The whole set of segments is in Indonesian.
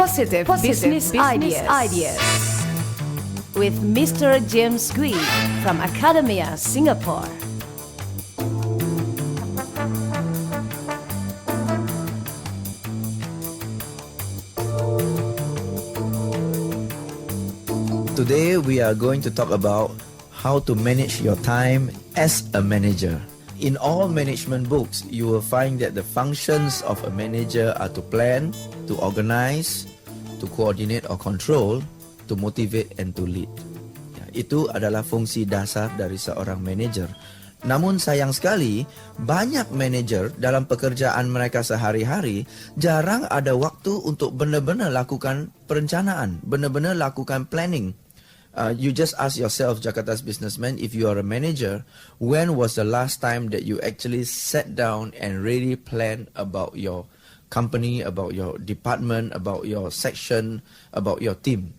Positive business ideas with Mr. James Gwee from Academia Singapore. Today we are going to talk about how to manage your time as a manager. In all management books, you will find that the functions of a manager are to plan, to organize, to coordinate or control, to motivate and to lead. Itu adalah fungsi dasar dari seorang manager. Namun sayang sekali, banyak manager dalam pekerjaan mereka sehari-hari jarang ada waktu untuk benar-benar lakukan perencanaan, benar-benar lakukan planning. You just ask yourself, Jakarta's businessman, if you are a manager, when was the last time that you actually sat down and really planned about your company, about your department, about your section, about your team?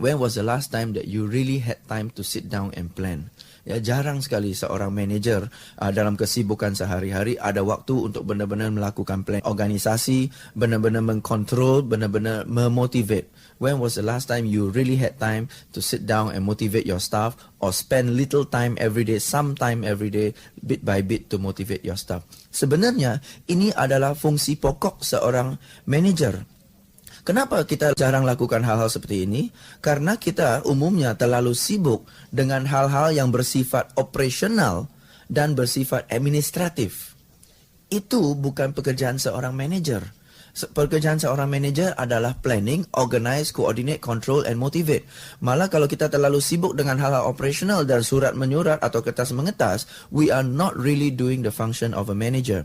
When was the last time that you really had time to sit down and plan? Ya, jarang sekali seorang manager dalam kesibukan sehari-hari ada waktu untuk benar-benar melakukan plan organisasi, benar-benar mengkontrol, benar-benar memotivate. When was the last time you really had time to sit down and motivate your staff or spend little time every day, some time every day, bit by bit to motivate your staff? Sebenarnya ini adalah fungsi pokok seorang manager. Kenapa kita jarang lakukan hal-hal seperti ini? Karena kita umumnya terlalu sibuk dengan hal-hal yang bersifat operasional dan bersifat administratif. Itu bukan pekerjaan seorang manager. Pekerjaan seorang manager adalah planning, organize, coordinate, control and motivate. Malah kalau kita terlalu sibuk dengan hal-hal operasional dan surat menyurat atau kertas mengetas, we are not really doing the function of a manager.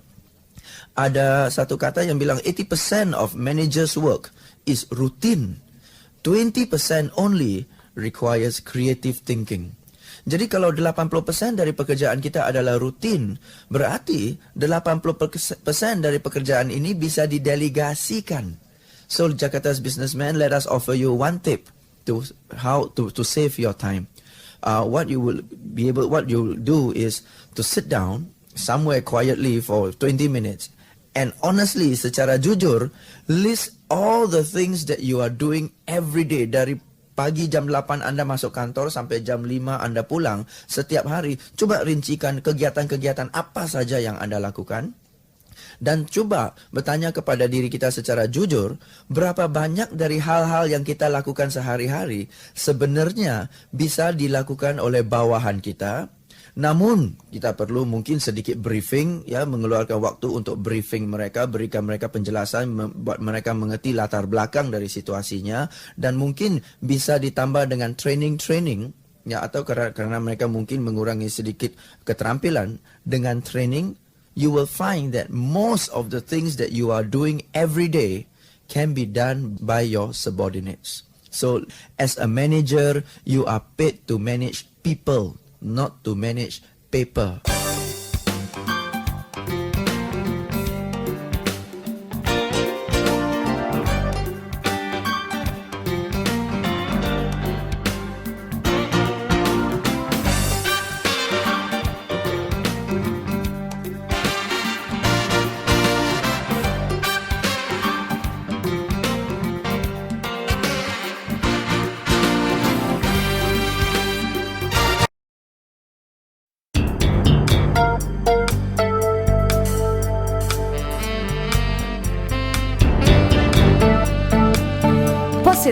Ada satu kata yang bilang 80% of managers' work is routine. 20% only requires creative thinking. Jadi kalau 80% dari pekerjaan kita adalah rutin, berarti 80% dari pekerjaan ini bisa didelegasikan. So Jakarta's businessman, let us offer you one tip to how to save your time. What you will do is to sit down somewhere quietly for 20 minutes and honestly, secara jujur, list all the things that you are doing every day. Dari pagi jam 8 Anda masuk kantor sampai jam 5 Anda pulang setiap hari. Coba rincikan kegiatan-kegiatan apa saja yang Anda lakukan. Dan coba bertanya kepada diri kita secara jujur, berapa banyak dari hal-hal yang kita lakukan sehari-hari sebenarnya bisa dilakukan oleh bawahan kita. Namun kita perlu mungkin sedikit briefing, ya, mengeluarkan waktu untuk briefing mereka, berikan mereka penjelasan, buat mereka mengerti latar belakang dari situasinya, dan mungkin bisa ditambah dengan training, ya, atau karena mereka mungkin mengurangi sedikit keterampilan. Dengan training, you will find that most of the things that you are doing every day can be done by your subordinates. So as a manager, you are paid to manage people, not to manage paper.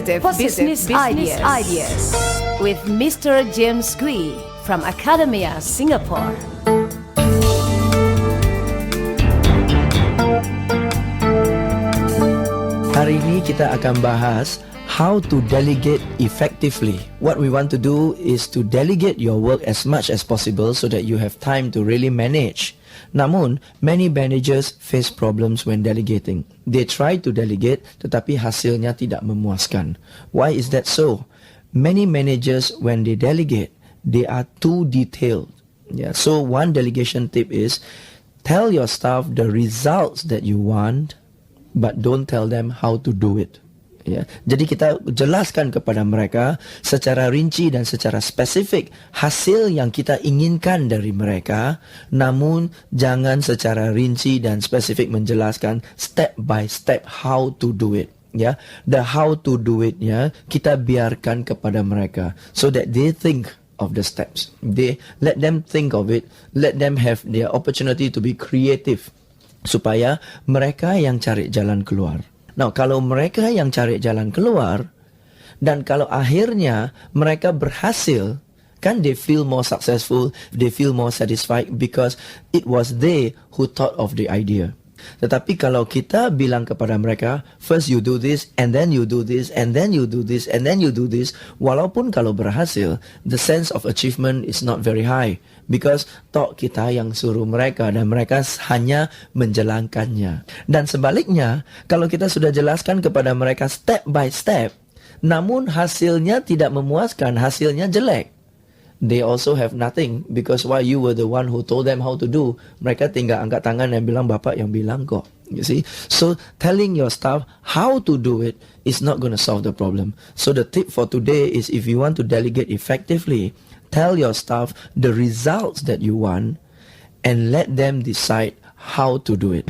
Positive business ideas with Mr. James Gwee from Academia Singapore. Hari ini kita akan bahas how to delegate effectively. What we want to do is to delegate your work as much as possible so that you have time to really manage. Namun, many managers face problems when delegating. They try to delegate, tetapi hasilnya tidak memuaskan. Why is that so? Many managers, when they delegate, they are too detailed. Yeah. So, one delegation tip is, tell your staff the results that you want, but don't tell them how to do it. Ya, jadi kita jelaskan kepada mereka secara rinci dan secara spesifik hasil yang kita inginkan dari mereka, namun jangan secara rinci dan spesifik menjelaskan step by step how to do it. ya, the how to do it-nya kita biarkan kepada mereka so that they think of the steps. They let them think of it, let them have their opportunity to be creative supaya mereka yang cari jalan keluar. Nah, kalau mereka yang cari jalan keluar dan kalau akhirnya mereka berhasil, kan they feel more successful, they feel more satisfied because it was they who thought of the idea. Tetapi kalau kita bilang kepada mereka, first you do this, and then you do this, and then you do this, and then you do this, walaupun kalau berhasil, the sense of achievement is not very high. Because toh kita yang suruh mereka dan mereka hanya menjalankannya. Dan sebaliknya, kalau kita sudah jelaskan kepada mereka step by step, namun hasilnya tidak memuaskan, hasilnya jelek, they also have nothing because why you were the one who told them how to do. Mereka tinggal angkat tangan dan bilang bapak yang bilang kok. You see? So telling your staff how to do it is not going to solve the problem. So the tip for today is if you want to delegate effectively, tell your staff the results that you want and let them decide how to do it.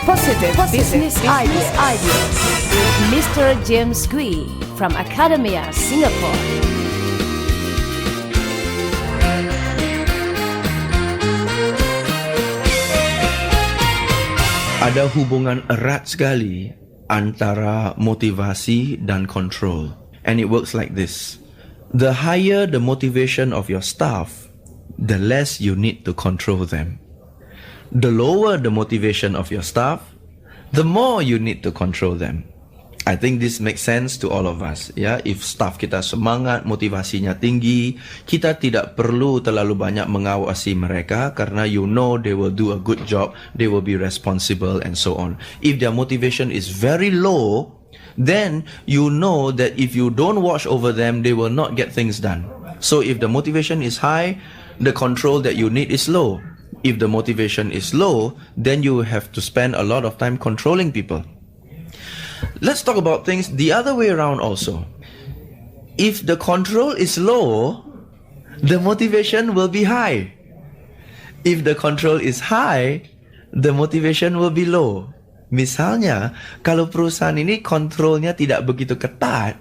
Positive Business Ideas with Mr. James Gwee from Academia Singapore. Ada hubungan erat sekali antara motivasi dan control. And it works like this. The higher the motivation of your staff, the less you need to control them. The lower the motivation of your staff, the more you need to control them. I think this makes sense to all of us. Ya, if staff kita semangat, motivasinya tinggi, kita tidak perlu terlalu banyak mengawasi mereka karena you know they will do a good job, they will be responsible and so on. If their motivation is very low, then you know that if you don't watch over them, they will not get things done. So if the motivation is high, the control that you need is low. If the motivation is low, then you have to spend a lot of time controlling people. Let's talk about things the other way around also. If the control is low, the motivation will be high. If the control is high, the motivation will be low. Misalnya, kalau perusahaan ini kontrolnya tidak begitu ketat,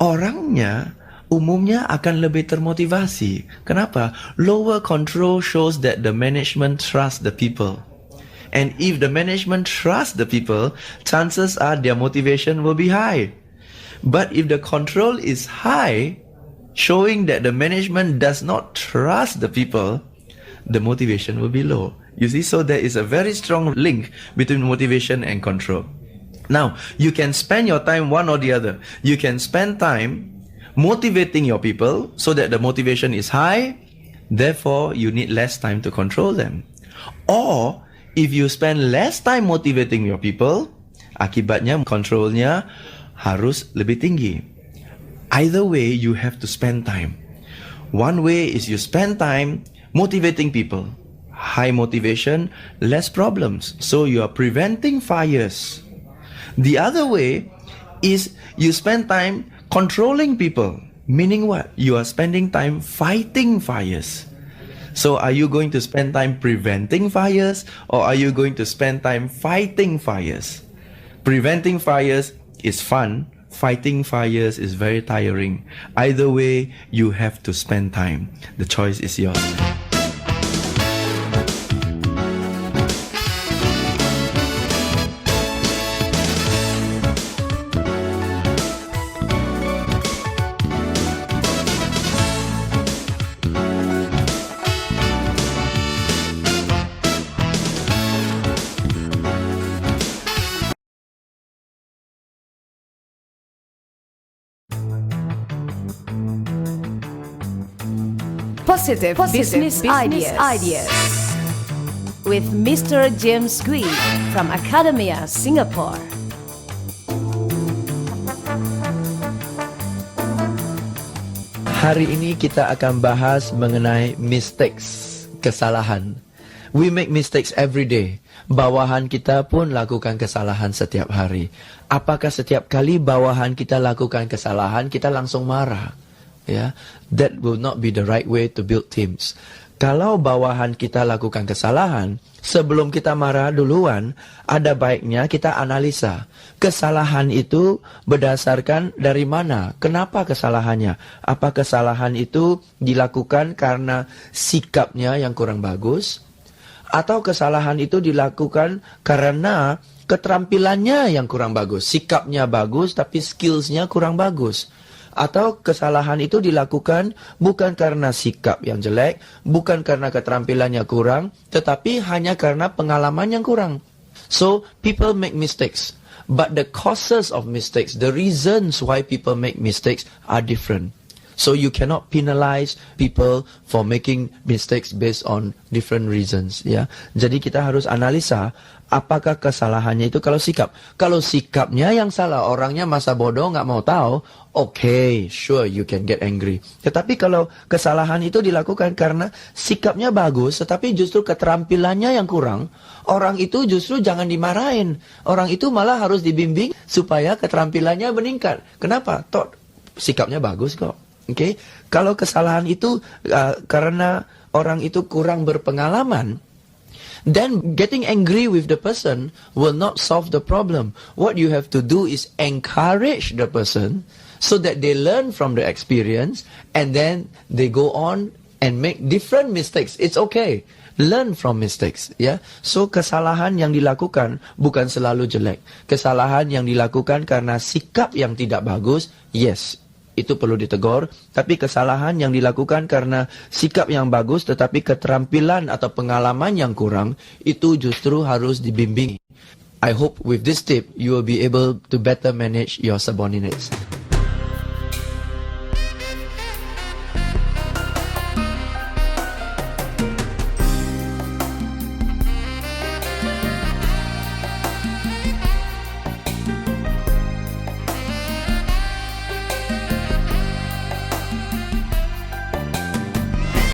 orangnya umumnya akan lebih termotivasi. Kenapa? Lower control shows that the management trusts the people. And if the management trusts the people, chances are their motivation will be high. But if the control is high, showing that the management does not trust the people, the motivation will be low. You see, so there is a very strong link between motivation and control. Now, you can spend your time one or the other. You can spend time motivating your people so that the motivation is high, therefore you need less time to control them. Or if you spend less time motivating your people, akibatnya kontrolnya harus lebih tinggi. Either way, you have to spend time. One way is you spend time motivating people. High motivation, less problems. So you are preventing fires. The other way is you spend time controlling people, meaning what? You are spending time fighting fires. So are you going to spend time preventing fires or are you going to spend time fighting fires? Preventing fires is fun. Fighting fires is very tiring. Either way, you have to spend time. The choice is yours. Positive Business Ideas with Mr. James Gwee from Academia Singapore. Hari ini kita akan bahas mengenai mistakes, kesalahan. We make mistakes every day. Bawahan kita pun lakukan kesalahan setiap hari. Apakah setiap kali bawahan kita lakukan kesalahan, kita langsung marah? Ya, that will not be the right way to build teams. Kalau bawahan kita lakukan kesalahan, sebelum kita marah duluan, ada baiknya kita analisa. Kesalahan itu berdasarkan dari mana? Kenapa kesalahannya? Apa kesalahan itu dilakukan karena sikapnya yang kurang bagus? Atau kesalahan itu dilakukan karena keterampilannya yang kurang bagus? Sikapnya bagus tapi skillsnya kurang bagus. Atau kesalahan itu dilakukan bukan karena sikap yang jelek, bukan karena keterampilannya kurang, tetapi hanya karena pengalaman yang kurang. So, people make mistakes. But the causes of mistakes, the reasons why people make mistakes are different. So you cannot penalize people for making mistakes based on different reasons. Ya, jadi kita harus analisa apakah kesalahannya itu kalau sikap. Kalau sikapnya yang salah, orangnya masa bodoh nggak mau tahu, okay, sure you can get angry. Tetapi kalau kesalahan itu dilakukan karena sikapnya bagus, tetapi justru keterampilannya yang kurang, orang itu justru jangan dimarahin. Orang itu malah harus dibimbing supaya keterampilannya meningkat. Kenapa? Toh sikapnya bagus kok. Okay? Kalau kesalahan itu karena orang itu kurang berpengalaman, then getting angry with the person will not solve the problem. What you have to do is encourage the person so that they learn from the experience and then they go on and make different mistakes. It's okay. Learn from mistakes, ya. So kesalahan yang dilakukan bukan selalu jelek. Kesalahan yang dilakukan karena sikap yang tidak bagus, yes, itu perlu ditegur. Tapi kesalahan yang dilakukan karena sikap yang bagus tetapi keterampilan atau pengalaman yang kurang, itu justru harus dibimbing. I hope with this tip you will be able to better manage your subordinates.